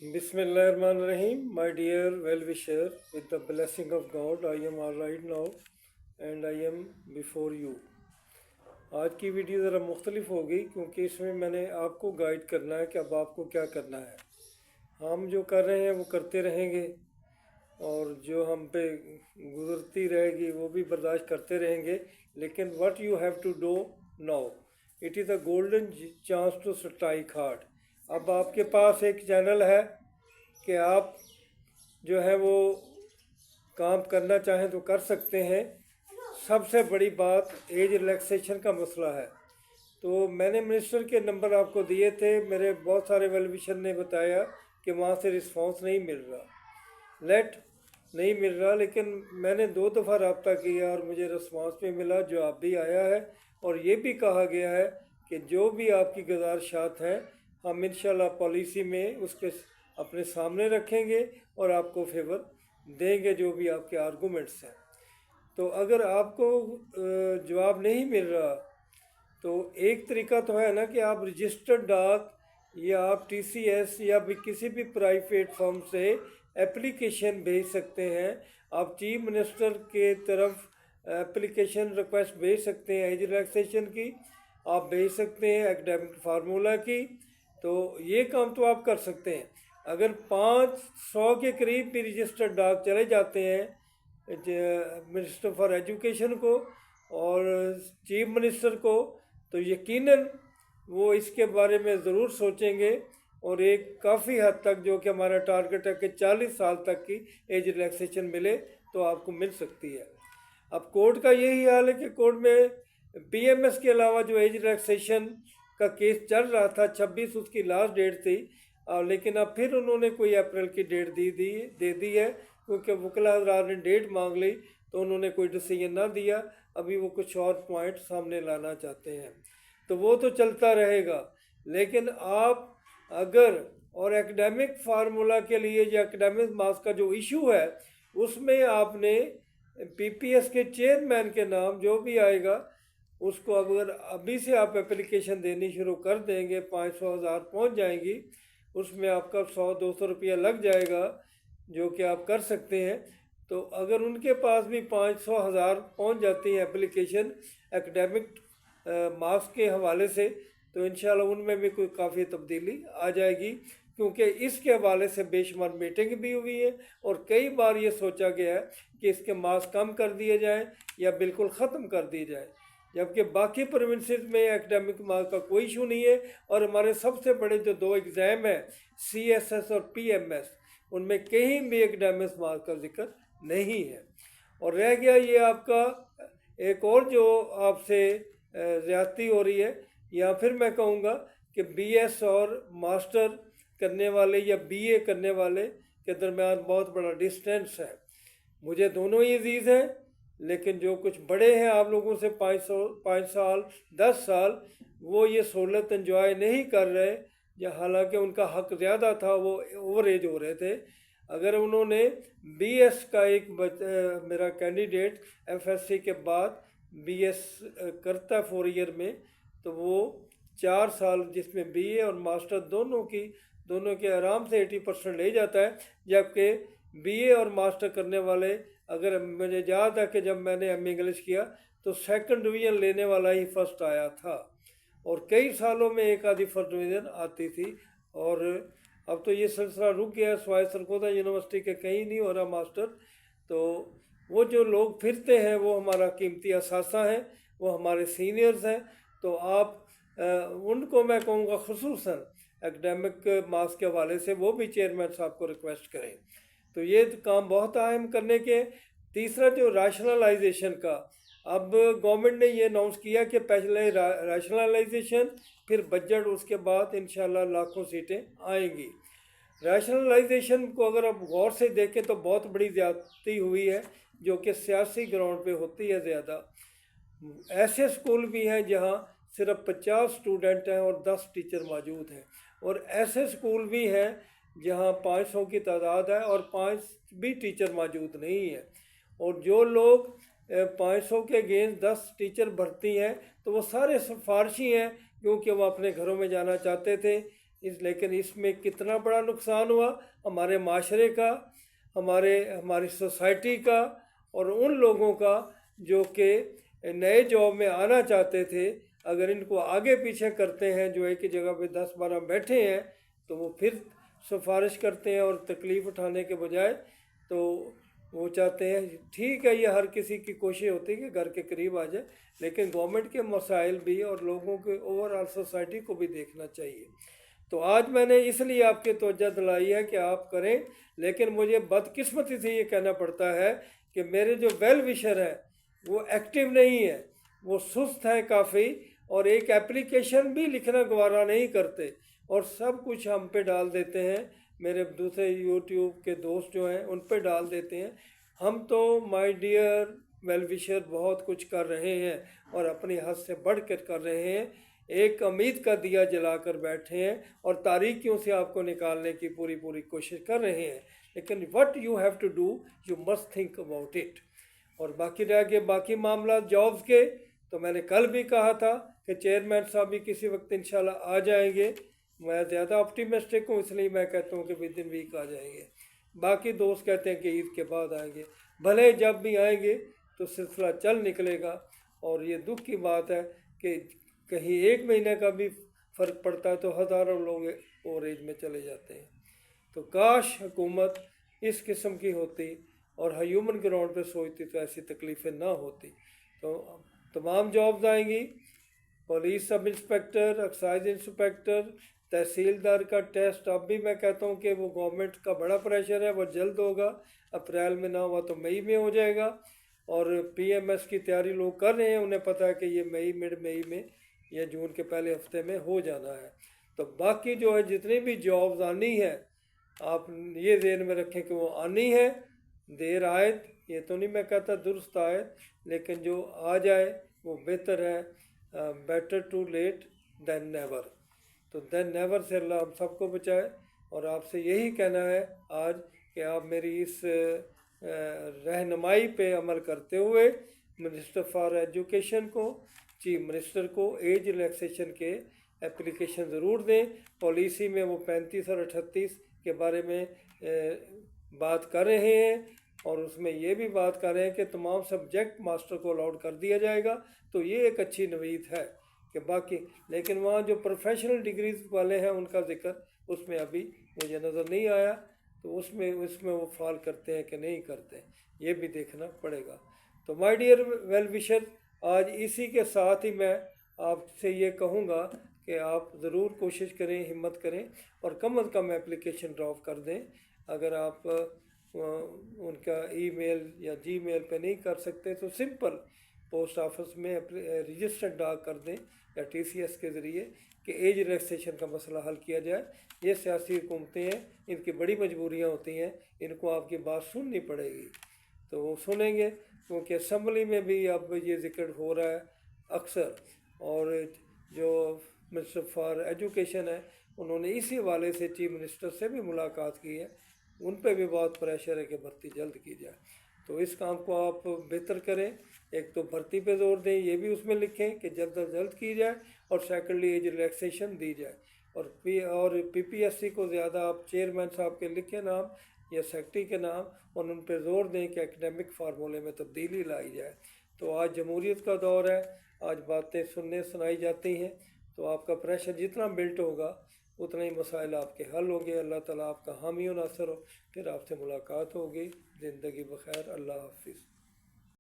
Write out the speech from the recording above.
Bismillahirrahmanirrahim. My dear well-wisher, with the blessing of God, I am all right now and I am before you. आज की video ज़रा मुख्तलिफ होगी क्योंकि इसमें मैंने आपको गाइड करना है कि अब आपको क्या करना है। हम जो कर रहे हैं वो करते रहेंगे और जो हम पे गुजरती रहेगी वो भी बर्दाश्त करते रहेंगे, लेकिन what you have to do now, it is a golden chance to strike hard. अब आपके पास एक चैनल है कि आप जो है वो काम करना चाहें तो कर सकते हैं। सबसे बड़ी बात एज रिलैक्सेशन का मसला है। तो मैंने मिनिस्टर के नंबर आपको दिए थे, मेरे बहुत सारे वेल विशर ने बताया कि वहाँ से रिस्पांस नहीं मिल रहा, नहीं मिल रहा, लेकिन मैंने 2 दफ़ा रब्ता किया और मुझे रिस्पांस भी मिला, जवाब भी आया है और ये भी कहा गया है कि जो भी आपकी गुजारिशात हैं हम इंशाल्लाह पॉलिसी में उसके अपने सामने रखेंगे और आपको फेवर देंगे जो भी आपके आर्गूमेंट्स हैं। तो अगर आपको जवाब नहीं मिल रहा तो एक तरीका तो है ना कि आप रजिस्टर्ड डाक या आप टीसीएस या भी किसी भी प्राइवेट फर्म से एप्लीकेशन भेज सकते हैं। आप चीफ मिनिस्टर के तरफ एप्लीकेशन रिक्वेस्ट भेज सकते हैं एज रिलैक्सेशन की, आप भेज सकते हैं एकेडमिक फार्मूला की। तो ये काम तो आप कर सकते हैं। अगर 500 के करीब भी रजिस्टर्ड डाक चले जाते हैं मिनिस्टर फॉर एजुकेशन को और चीफ मिनिस्टर को, तो यकीनन वो इसके बारे में ज़रूर सोचेंगे और एक काफ़ी हद तक जो कि हमारा टारगेट है कि 40 साल तक की एज रिलैक्सेशन मिले तो आपको मिल सकती है। अब कोर्ट का यही हाल है कि कोर्ट में पीएमएस के अलावा जो एज रिलैक्सेशन का केस चल रहा था 26 उसकी लास्ट डेट थी, लेकिन अब फिर उन्होंने कोई अप्रैल की डेट दे दी है क्योंकि वकला हज़रात ने डेट मांग ली तो उन्होंने कोई डिसीजन ना दिया। अभी वो कुछ और पॉइंट सामने लाना चाहते हैं, तो वो तो चलता रहेगा। लेकिन आप अगर और एकेडमिक फार्मूला के लिए या एकेडमिक मार्क्स का जो इशू है उसमें आपने पीपीएस के चेयरमैन के नाम जो भी आएगा उसको अगर अभी से आप एप्लीकेशन देनी शुरू कर देंगे 500,000 पहुँच जाएंगी, उसमें आपका 100-200 रुपया लग जाएगा जो कि आप कर सकते हैं। तो अगर उनके पास भी 500,000 पहुँच जाती है एप्लीकेशन एकेडमिक मार्क्स के हवाले से, तो इंशाल्लाह उनमें भी कोई काफ़ी तब्दीली आ जाएगी, क्योंकि इसके हवाले से बेशुमार मीटिंग भी हुई है और कई बार ये सोचा गया है कि इसके मार्क्स कम कर दिए जाएँ या बिल्कुल ख़त्म कर दिए जाए, जबकि बाकी प्रोविंसेस में एकेडमिक मार्क्स का कोई इशू नहीं है। और हमारे सबसे बड़े जो 2 एग्ज़ाम हैं सीएसएस और पीएमएस, उनमें कहीं भी एकेडमिक मार्क्स का जिक्र नहीं है। और रह गया ये आपका एक और जो आपसे ज़्यादती हो रही है, या फिर मैं कहूँगा कि बीएस और मास्टर करने वाले या बीए करने वाले के दरमियान बहुत बड़ा डिस्टेंस है। मुझे दोनों ही अजीज़ हैं, लेकिन जो कुछ बड़े हैं आप लोगों से 5 साल 10 साल, वो ये सहूलत एंजॉय नहीं कर रहे, या हालांकि उनका हक ज़्यादा था, वो ओवर एज हो रहे थे। अगर उन्होंने बीएस का मेरा कैंडिडेट एफएससी के बाद बीएस करता है 4 ईयर में, तो वो 4 साल जिसमें बीए और मास्टर दोनों के आराम से 80% ले जाता है। जबकि बीए और मास्टर करने वाले, अगर मुझे याद है कि जब मैंने एम इंग्लिश किया तो 2nd डिवीज़न लेने वाला ही फर्स्ट आया था, और कई सालों में एक आधी फर्स्ट डिवीज़न आती थी। और अब तो ये सिलसिला रुक गया, सवाए सरगोदा यूनिवर्सिटी के कहीं नहीं हो रहा मास्टर। तो वो जो लोग फिरते हैं वो हमारा कीमती असासा हैं, वो हमारे सीनियर्स हैं। तो आप उनको मैं कहूँगा खुसूसन एकेडमिक मार्क्स के हवाले से वो भी चेयरमैन साहब को रिक्वेस्ट करें। तो ये काम बहुत अहम करने के। तीसरा जो रैशनलाइजेशन का, अब गवर्नमेंट ने ये अनाउंस किया कि पहले रैशनलाइजेशन फिर बजट, उसके बाद इंशाल्लाह लाखों सीटें आएंगी। रैशनलाइजेशन को अगर आप गौर से देखें तो बहुत बड़ी ज़्यादती हुई है जो कि सियासी ग्राउंड पे होती है ज़्यादा। ऐसे स्कूल भी हैं जहाँ सिर्फ 50 स्टूडेंट हैं और 10 टीचर मौजूद हैं, और ऐसे स्कूल भी हैं जहाँ 500 की तादाद है और 5 भी टीचर मौजूद नहीं है। और जो लोग 500 के अगेंस्ट 10 टीचर भर्ती हैं तो वो सारे सिफारशी हैं, क्योंकि वो अपने घरों में जाना चाहते थे। लेकिन इसमें कितना बड़ा नुकसान हुआ हमारे माशरे का, हमारी सोसाइटी का और उन लोगों का जो कि नए जॉब में आना चाहते थे। अगर इनको आगे पीछे करते हैं, जो एक ही जगह पे 10-12 बैठे हैं, तो वो फिर सिफारिश करते हैं और तकलीफ़ उठाने के बजाय तो वो चाहते हैं। ठीक है, ये हर किसी की कोशिश होती है कि घर के करीब आ जाए, लेकिन गवर्नमेंट के मसाइल भी और लोगों के ओवरऑल सोसाइटी को भी देखना चाहिए। तो आज मैंने इसलिए आपकी तवज्जो दिलाई है कि आप करें, लेकिन मुझे बदकिस्मती से ये कहना पड़ता है कि मेरे जो वेल विशर हैं वो एक्टिव नहीं है, वो सुस्त हैं काफ़ी, और एक एप्लीकेशन भी लिखना गवारा नहीं करते और सब कुछ हम पे डाल देते हैं। मेरे दूसरे यूट्यूब के दोस्त जो हैं उन पे डाल देते हैं। हम तो माय डियर वेल विशर बहुत कुछ कर रहे हैं और अपनी हद से बढ़ कर रहे हैं। एक उम्मीद का दिया जलाकर बैठे हैं और तारीकियों से आपको निकालने की पूरी कोशिश कर रहे हैं, लेकिन what you have to do, you must think about it. और बाकी रह गए बाकी मामला जॉब्स के, तो मैंने कल भी कहा था कि चेयरमैन साहब भी किसी वक्त इंशाल्लाह आ जाएंगे। मैं ज़्यादा ऑप्टिमिस्टिक हूँ, इसलिए मैं कहता हूँ कि विद इन वीक आ जाएंगे। बाकी दोस्त कहते हैं कि ईद के बाद आएंगे। भले जब भी आएंगे तो सिलसिला चल निकलेगा। और ये दुख की बात है कि कहीं एक महीने का भी फ़र्क पड़ता है तो हज़ारों लोग ओवरेज में चले जाते हैं। तो काश हुकूमत इस किस्म की होती और ह्यूमन ग्राउंड पे सोचती तो ऐसी तकलीफ़ें ना होती। तो तमाम जॉब्स आएंगी, police sub inspector, excise inspector, तहसीलदार का टेस्ट। अब भी मैं कहता हूँ कि वो गवर्नमेंट का बड़ा प्रेशर है, वो जल्द होगा, अप्रैल में ना हुआ तो मई में हो जाएगा। और पीएमएस की तैयारी लोग कर रहे हैं, उन्हें पता है कि ये मिड मई में या जून के पहले हफ्ते में हो जाना है। तो बाकी जो है जितनी भी जॉब्स आनी है, आप ये ध्यान में रखें कि वो आनी है। देर आयत, ये तो नहीं मैं कहता दुरुस्त आयत, लेकिन जो आ जाए वो बेहतर है। Better to late than never. तो देन नेवर से अल्लाह हम सबको बचाए। और आपसे यही कहना है आज कि आप मेरी इस रहनुमाई पे अमल करते हुए मिनिस्टर फॉर एजुकेशन को, चीफ मिनिस्टर को एज रिलैक्सेशन के एप्लीकेशन ज़रूर दें। पॉलिसी में वो 35 और 38 के बारे में बात कर रहे हैं और उसमें ये भी बात कर रहे हैं कि तमाम सब्जेक्ट मास्टर को अलाउड कर दिया जाएगा। तो ये एक अच्छी नवीद है कि बाकी, लेकिन वहाँ जो प्रोफेशनल डिग्रीज वाले हैं उनका जिक्र उसमें अभी मुझे नज़र नहीं आया। तो उसमें वो फॉल करते हैं कि नहीं करते, ये भी देखना पड़ेगा। तो माय डियर वेल विशर, आज इसी के साथ ही मैं आपसे ये कहूँगा कि आप ज़रूर कोशिश करें, हिम्मत करें और कम अज़ कम एप्लीकेशन ड्रॉप कर दें। अगर आप उनका ईमेल या जीमेल पे नहीं कर सकते तो सिंपल पोस्ट ऑफिस में रजिस्टर्ड डाक कर दें या टीसीएस के ज़रिए कि एज रिलैक्सेशन का मसला हल किया जाए। ये सियासी हुकूमतें हैं, इनकी बड़ी मजबूरियाँ होती हैं, इनको आपकी बात सुननी पड़ेगी। तो वो सुनेंगे, क्योंकि असम्बली में भी अब ये जिक्र हो रहा है अक्सर। और जो मिनिस्टर फॉर एजुकेशन है, उन्होंने इसी वाले से चीफ मिनिस्टर से भी मुलाकात की है, उन पे भी बहुत प्रेशर है कि भर्ती जल्द की जाए। तो इस काम को आप बेहतर करें। एक तो भर्ती पे जोर दें, ये भी उसमें लिखें कि जल्द अज जल्द की जाए, और सेकेंडली एज रिलैक्सेशन दी जाए। और पीपीएससी को ज़्यादा आप चेयरमैन साहब के लिखें नाम या सेक्रेटरी के नाम, और उन पर जोर दें कि एकेडमिक फार्मूले में तब्दीली लाई जाए। तो आज जमहूरियत का दौर है, आज बातें सुनाई जाती हैं, तो आपका प्रेशर जितना बिल्ट होगा उतना ही मसाइल आपके हल होंगे। अल्लाह ताला आपका हामी और नासर हो। फिर आपसे मुलाकात होगी। ज़िंदगी बखैर। अल्लाह हाफिज़।